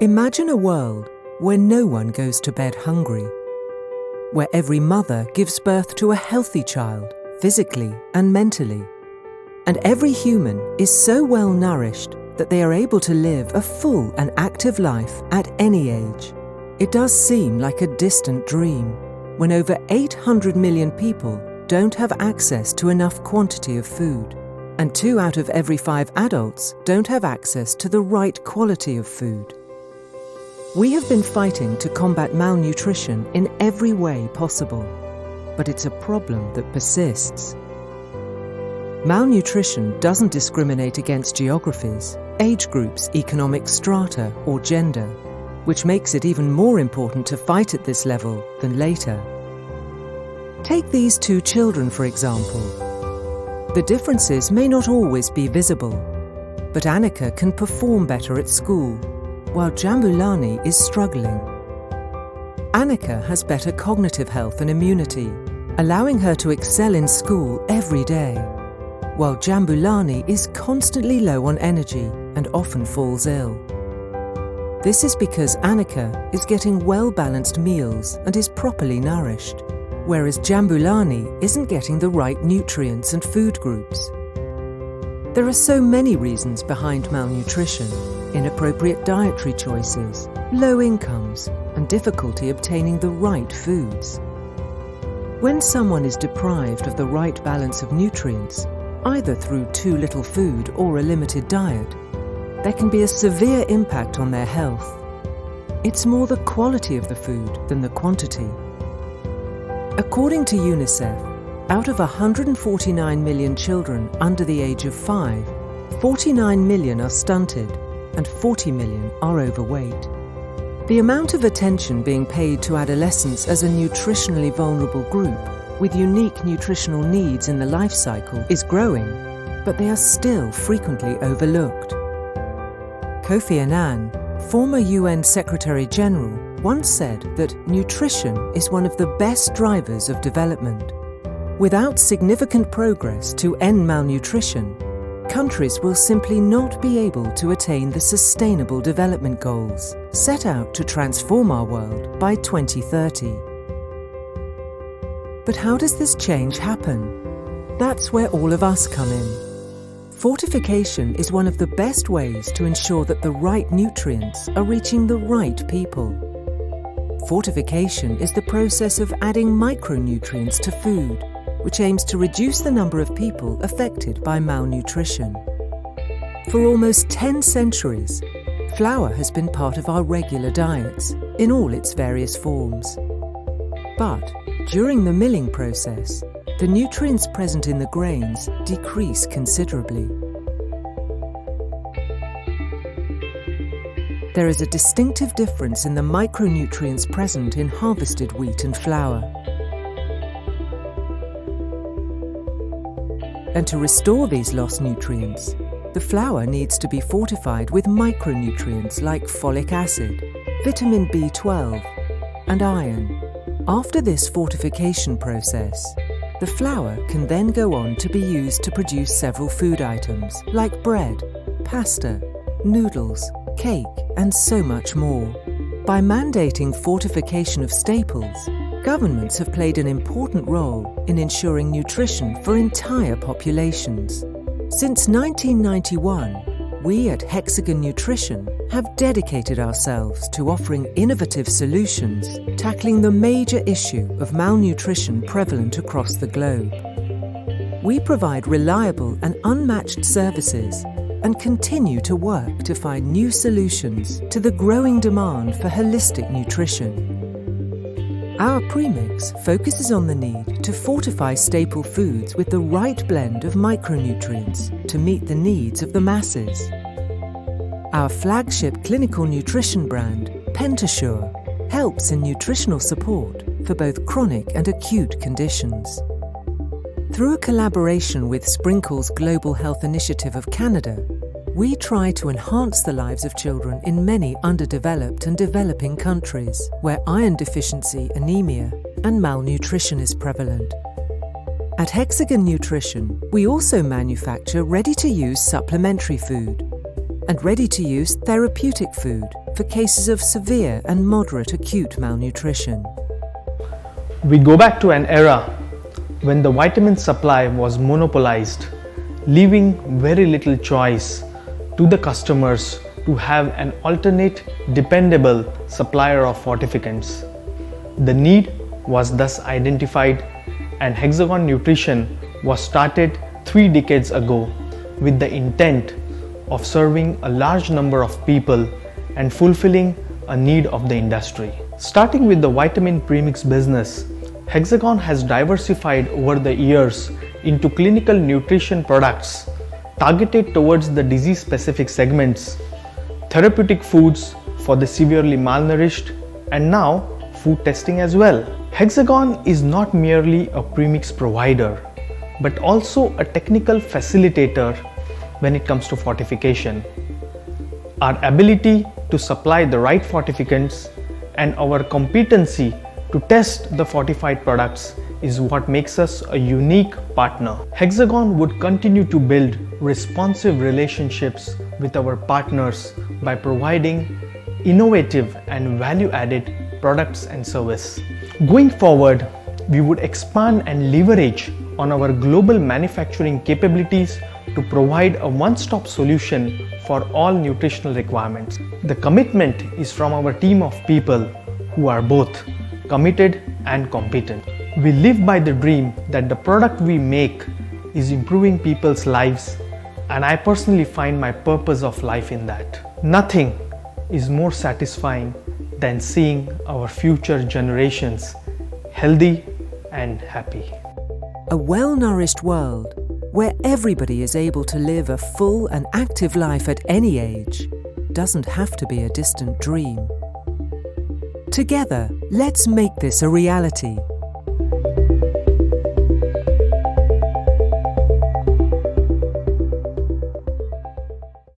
Imagine a world where no one goes to bed hungry, where every mother gives birth to a healthy child, physically and mentally, and every human is so well nourished that they are able to live a full and active life at any age. It does seem like a distant dream when over 800 million people don't have access to enough quantity of food, and 2 out of every 5 adults don't have access to the right quality of food. We have been fighting to combat malnutrition in every way possible, but it's a problem that persists. Malnutrition doesn't discriminate against geographies, age groups, economic strata, or gender, which makes it even more important to fight at this level than later. Take these 2 children, for example. The differences may not always be visible, but Annika can perform better at school, while Jambulani is struggling. Annika has better cognitive health and immunity, allowing her to excel in school every day, while Jambulani is constantly low on energy and often falls ill. This is because Annika is getting well-balanced meals and is properly nourished, whereas Jambulani isn't getting the right nutrients and food groups. There are so many reasons behind malnutrition: inappropriate dietary choices, low incomes, and difficulty obtaining the right foods. When someone is deprived of the right balance of nutrients, either through too little food or a limited diet, there can be a severe impact on their health. It's more the quality of the food than the quantity. According to UNICEF, out of 149 million children under the age of 5, 49 million are stunted and 40 million are overweight. The amount of attention being paid to adolescents as a nutritionally vulnerable group with unique nutritional needs in the life cycle is growing, but they are still frequently overlooked. Kofi Annan, former UN Secretary General, once said that nutrition is one of the best drivers of development. Without significant progress to end malnutrition, countries will simply not be able to attain the Sustainable Development Goals set out to transform our world by 2030. But how does this change happen? That's where all of us come in. Fortification is one of the best ways to ensure that the right nutrients are reaching the right people. Fortification is the process of adding micronutrients to food, which aims to reduce the number of people affected by malnutrition. For almost 10 centuries, flour has been part of our regular diets in all its various forms. But during the milling process, the nutrients present in the grains decrease considerably. There is a distinctive difference in the micronutrients present in harvested wheat and flour. And to restore these lost nutrients, the flour needs to be fortified with micronutrients like folic acid, vitamin B12, and iron. After this fortification process, the flour can then go on to be used to produce several food items like bread, pasta, noodles, cake, and so much more. By mandating fortification of staples, governments have played an important role in ensuring nutrition for entire populations. Since 1991, we at Hexagon Nutrition have dedicated ourselves to offering innovative solutions tackling the major issue of malnutrition prevalent across the globe. We provide reliable and unmatched services and continue to work to find new solutions to the growing demand for holistic nutrition. Our premix focuses on the need to fortify staple foods with the right blend of micronutrients to meet the needs of the masses. Our flagship clinical nutrition brand, Pentasure, helps in nutritional support for both chronic and acute conditions. Through a collaboration with Sprinkle's Global Health Initiative of Canada, we try to enhance the lives of children in many underdeveloped and developing countries where iron deficiency, anemia, and malnutrition is prevalent. At Hexagon Nutrition, we also manufacture ready-to-use supplementary food and ready-to-use therapeutic food for cases of severe and moderate acute malnutrition. We go back to an era when the vitamin supply was monopolized, leaving very little choice to the customers to have an alternate, dependable supplier of fortificants. The need was thus identified, and Hexagon Nutrition was started 3 decades ago with the intent of serving a large number of people and fulfilling a need of the industry. Starting with the vitamin premix business, Hexagon has diversified over the years into clinical nutrition products targeted towards the disease-specific segments, therapeutic foods for the severely malnourished, and now food testing as well. Hexagon is not merely a premix provider, but also a technical facilitator when it comes to fortification. Our ability to supply the right fortificants and our competency to test the fortified products is what makes us a unique partner. Hexagon would continue to build responsive relationships with our partners by providing innovative and value-added products and service. Going forward, we would expand and leverage on our global manufacturing capabilities to provide a one-stop solution for all nutritional requirements. The commitment is from our team of people who are both committed and competent. We live by the dream that the product we make is improving people's lives, and I personally find my purpose of life in that. Nothing is more satisfying than seeing our future generations healthy and happy. A well-nourished world where everybody is able to live a full and active life at any age doesn't have to be a distant dream. Together, let's make this a reality.